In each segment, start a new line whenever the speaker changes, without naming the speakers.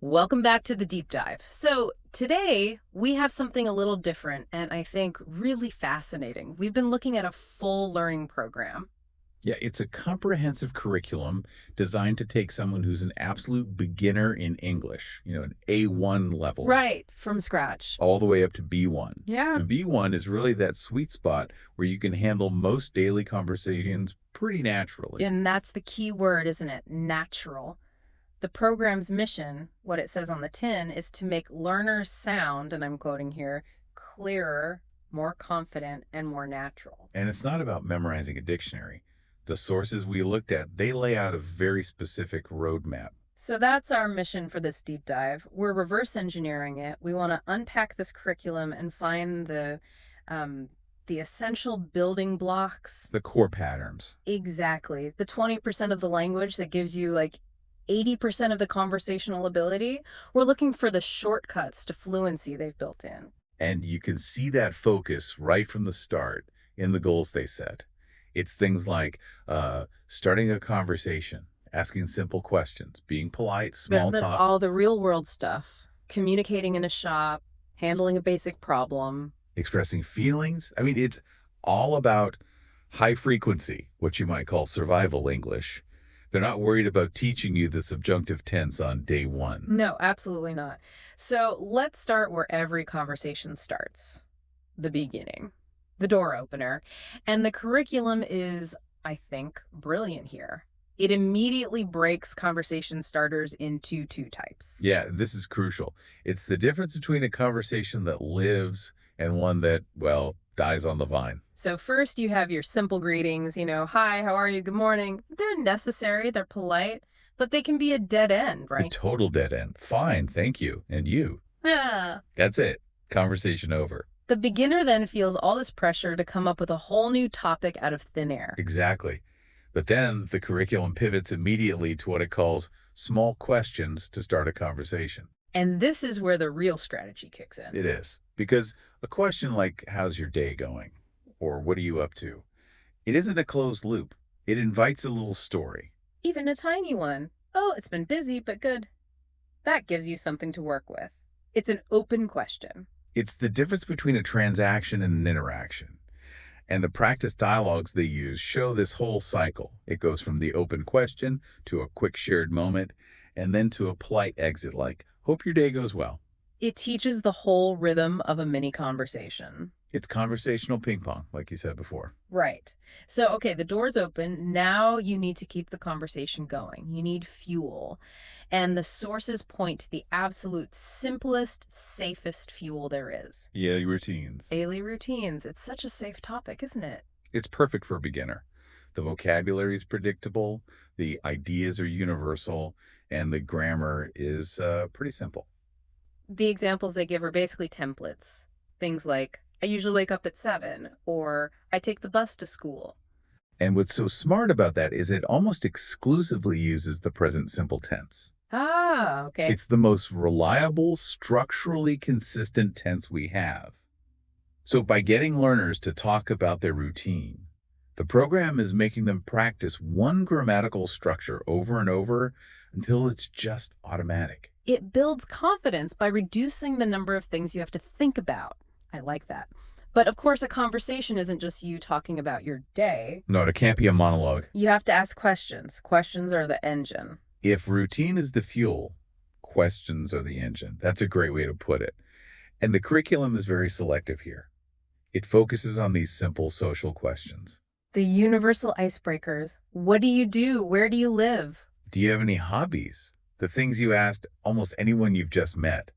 Welcome back to the deep dive. So, today we have something a little different and I think really fascinating. We've been looking at a full learning program.
Yeah, it's a comprehensive curriculum designed to take someone who's an absolute beginner in English, an A1 level,
Right, from scratch.
all the way up to B1.
Yeah.
And B1 is really that sweet spot where you can handle most daily conversations pretty naturally.
And that's the key word, isn't it? Natural. The program's mission, what it says on the tin, is to make learners sound, and I'm quoting here, clearer, more confident, and more natural.
And it's not about memorizing a dictionary. The sources we looked at, they lay out a very specific roadmap.
So that's our mission for this deep dive. We're reverse engineering it. We want to unpack this curriculum and find um, the essential building blocks.
The core patterns.
Exactly. The 20% of the language that gives you like 80% of the conversational ability. We're looking for the shortcuts to fluency they've built in.
And you can see that focus right from the start in the goals they set. It's things like starting a conversation, asking simple questions, being polite, small
But
talk,
all the real world stuff, communicating in a shop, handling a basic problem.
expressing feelings. I mean, it's all about high frequency, what you might call survival English. They're not worried about teaching you the subjunctive tense on day one.
No, absolutely not. So let's start where every conversation starts, the beginning, the door opener. And the curriculum is, I think, brilliant here. It immediately breaks conversation starters into two types.
Yeah, this is crucial. It's the difference between a conversation that lives and one that, well, dies on the vine.
So first you have your simple greetings, hi, how are you, good morning. They're necessary, they're polite, but they can be a dead end,
The
right?
total dead end. Fine, thank you. And you.
Yeah.
That's it. Conversation over.
The beginner then feels all this pressure to come up with a whole new topic out of thin air.
Exactly. But then the curriculum pivots immediately to what it calls small questions to start a conversation.
And this is where the real strategy kicks in.
It is. Because a question like, how's your day going? Or what are you up to? It isn't a closed loop. It invites a little story.
Even a tiny one. Oh, it's been busy, but good. That gives you something to work with. It's an open question.
It's the difference between a transaction and an interaction. And the practice dialogues they use show this whole cycle. It goes from the open question to a quick shared moment, and then to a polite exit like, hope your day goes well.
It teaches the whole rhythm of a mini conversation.
It's conversational ping pong, like you said before.
Right. So, okay, the door's open. Now you need to keep the conversation going. You need fuel. And the sources point to the absolute simplest, safest fuel there is.
Yeah, routines.
Daily routines. It's such a safe topic, isn't it?
It's perfect for a beginner. The vocabulary is predictable, the ideas are universal, and the grammar is pretty simple.
The examples they give are basically templates. Things like, I usually wake up at 7, or I take the bus to school.
And what's so smart about that is it almost exclusively uses the present simple tense.
Ah, okay.
It's the most reliable, structurally consistent tense we have. So by getting learners to talk about their routine, the program is making them practice one grammatical structure over and over until it's just automatic.
It builds confidence by reducing the number of things you have to think about. I like that. But of course, a conversation isn't just you talking about your day.
No, it can't be a monologue.
You have to ask questions. Questions are the engine.
If routine is the fuel, questions are the engine. That's a great way to put it. And the curriculum is very selective here. It focuses on these simple social questions.
The universal icebreakers. What do you do? Where do you live?
Do you have any hobbies? The things you asked almost anyone you've just met.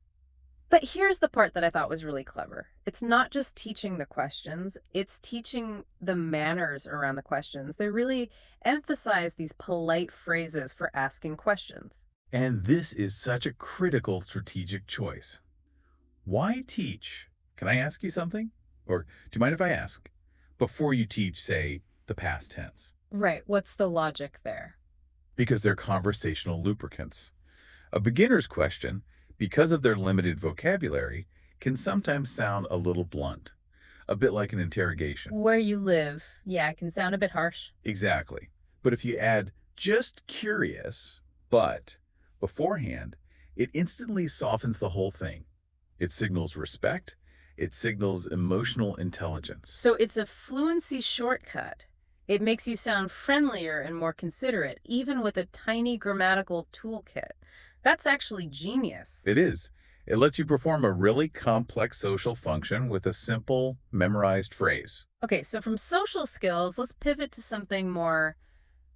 But here's the part that I thought was really clever. It's not just teaching the questions, it's teaching the manners around the questions. They really emphasize these polite phrases for asking questions.
And this is such a critical strategic choice. Why teach? Can I ask you something? Or do you mind if I ask? Before you teach, say, the past tense.
Right. What's the logic there?
Because they're conversational lubricants. A beginner's question, because of their limited vocabulary, can sometimes sound a little blunt, a bit like an interrogation.
Where you live. Yeah, it can sound a bit harsh.
Exactly. But if you add just curious, but beforehand, It instantly softens the whole thing. It signals respect. It signals emotional intelligence.
So it's a fluency shortcut. It makes you sound friendlier and more considerate, even with a tiny grammatical toolkit. That's actually genius.
It is. It lets you perform a really complex social function with a simple, memorized phrase.
Okay, so from social skills, let's pivot to something more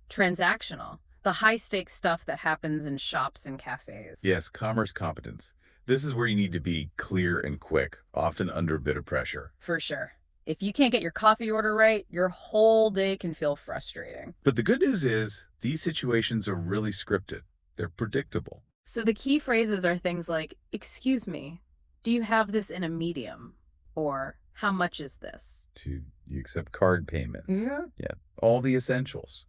transactional, the high stakes stuff that happens in shops and cafes.
Yes, commerce competence. This is where you need to be clear and quick, often under a bit of pressure.
For sure. If you can't get your coffee order right, your whole day can feel frustrating.
But the good news is, these situations are really scripted. They're predictable.
So the key phrases are things like, excuse me, do you have this in a medium? Or, how much is this?
You accept card payments.
Yeah.
Yeah, all the essentials.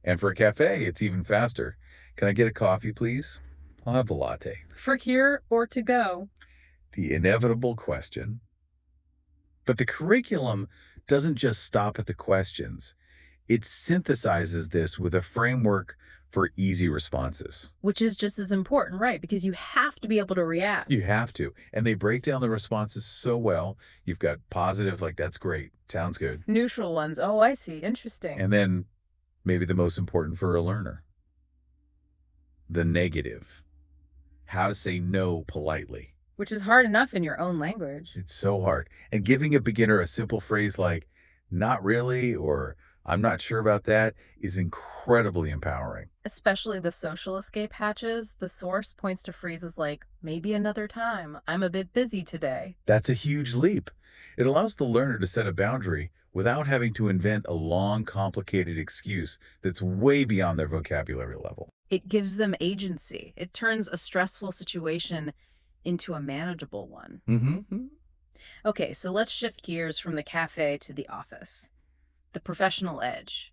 And for a cafe, it's even faster. Can I get a coffee, please? I'll have the latte.
For here or to go?
The inevitable question. But the curriculum doesn't just stop at the questions. It synthesizes this with a framework for easy responses.
Which is just as important, right? Because you have to be able to react.
You have to. And they break down the responses so well. You've got positive, like, that's great. Sounds good.
Neutral ones. Oh, I see. Interesting.
And then maybe the most important for a learner, the negative. How to say no politely.
Which is hard enough in your own language.
It's so hard. And giving a beginner a simple phrase like, not really, or I'm not sure about that, is incredibly empowering.
Especially the social escape hatches, the source points to phrases like, maybe another time, I'm a bit busy today.
That's a huge leap. It allows the learner to set a boundary without having to invent a long, complicated excuse that's way beyond their vocabulary level.
It gives them agency. It turns a stressful situation into a manageable one.
Mm-hmm.
Okay, so let's shift gears from the cafe to the office. The professional edge.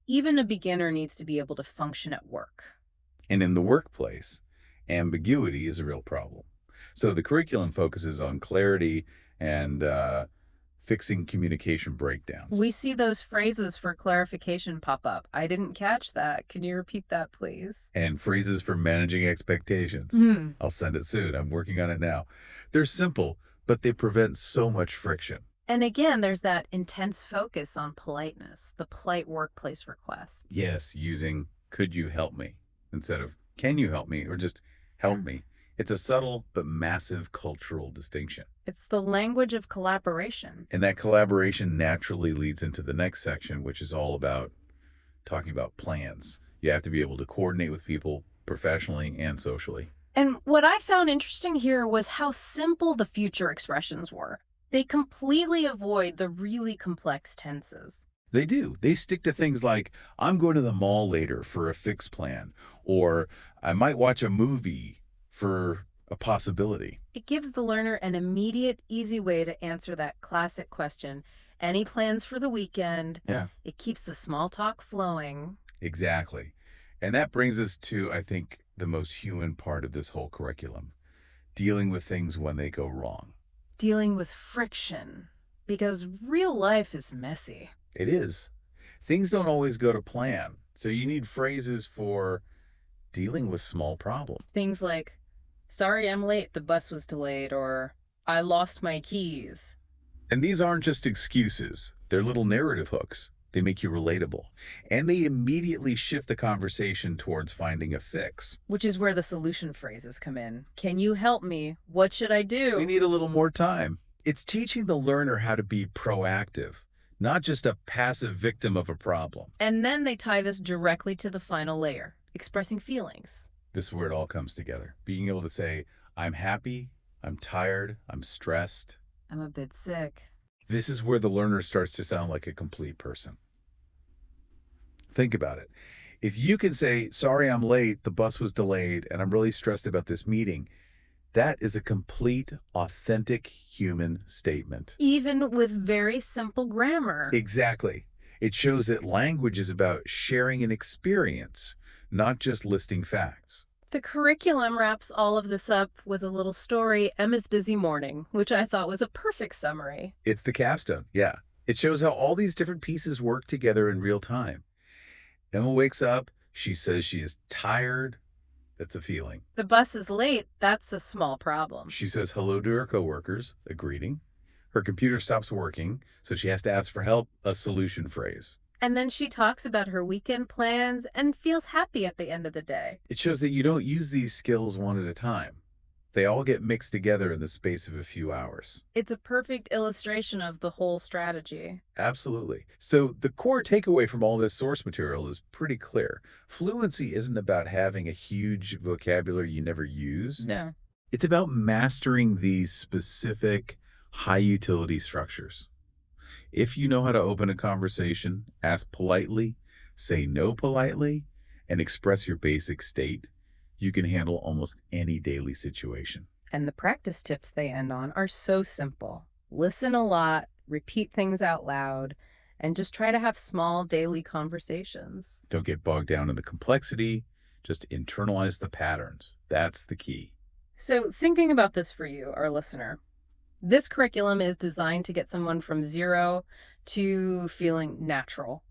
Even a beginner needs to be able to function at work.
And in the workplace, ambiguity is a real problem. So the curriculum focuses on clarity and fixing communication breakdowns.
We see those phrases for clarification pop up. I didn't catch that. Can you repeat that, please?
And phrases for managing expectations. I'll send it soon. I'm working on it now. They're simple, but they prevent so much friction.
And again, there's that intense focus on politeness, the polite workplace requests.
Yes, using could you help me instead of can you help me or just help me. It's a subtle but massive cultural distinction.
It's the language of collaboration.
And that collaboration naturally leads into the next section, which is all about talking about plans. You have to be able to coordinate with people professionally and socially.
And what I found interesting here was how simple the future expressions were. They completely avoid the really complex tenses.
They do. They stick to things like, I'm going to the mall later for a fixed plan, or I might watch a movie for a possibility.
It gives the learner an immediate, easy way to answer that classic question, any plans for the weekend?
Yeah.
It keeps the small talk flowing.
Exactly. And that brings us to, I think, the most human part of this whole curriculum, dealing with things when they go wrong.
Dealing with friction, because real life is messy.
It is. Things don't always go to plan, so you need phrases for dealing with small problems.
Things like, sorry I'm late, the bus was delayed, or I lost my keys.
And these aren't just excuses. They're little narrative hooks. They make you relatable. And they immediately shift the conversation towards finding a fix.
Which is where the solution phrases come in. Can you help me? What should I do?
We need a little more time. It's teaching the learner how to be proactive, not just a passive victim of a problem.
And then they tie this directly to the final layer, expressing feelings.
This is where it all comes together. Being able to say, I'm happy, I'm tired, I'm stressed.
I'm a bit sick.
This is where the learner starts to sound like a complete person. Think about it. If you can say, sorry, I'm late, the bus was delayed, and I'm really stressed about this meeting, that is a complete, authentic human statement.
Even with very simple grammar.
Exactly. It shows that language is about sharing an experience, not just listing facts.
The curriculum wraps all of this up with a little story, Emma's Busy Morning, which I thought was a perfect summary.
It's the capstone, yeah. It shows how all these different pieces work together in real time. Emma wakes up, she says she is tired, That's a feeling.
The bus is late, that's a small problem.
She says hello to her coworkers, a greeting. Her computer stops working, so she has to ask for help, a solution phrase.
And then she talks about her weekend plans and feels happy at the end of the day.
It shows that you don't use these skills one at a time. They all get mixed together in the space of a few hours.
It's a perfect illustration of the whole strategy.
Absolutely. So the core takeaway from all this source material is pretty clear. Fluency isn't about having a huge vocabulary you never use.
No.
It's about mastering these specific high utility structures. If you know how to open a conversation, ask politely, say no politely, and express your basic state, you can handle almost any daily situation.
And the practice tips they end on are so simple. Listen a lot, repeat things out loud, and just try to have small daily conversations.
Don't get bogged down in the complexity, just internalize the patterns. That's the key.
So, thinking about this for you, our listener, this curriculum is designed to get someone from zero to feeling natural.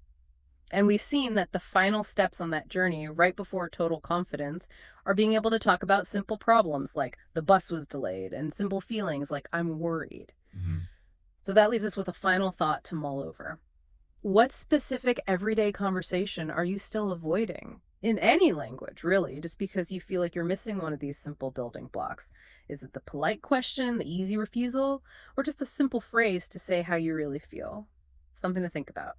And we've seen that the final steps on that journey, right before total confidence, are being able to talk about simple problems like the bus was delayed and simple feelings like I'm worried.
Mhm.
So that leaves us with a final thought to mull over. What specific everyday conversation are you still avoiding? In any language, really, just because you feel like you're missing one of these simple building blocks. Is it the polite question, the easy refusal, or just the simple phrase to say how you really feel? Something to think about.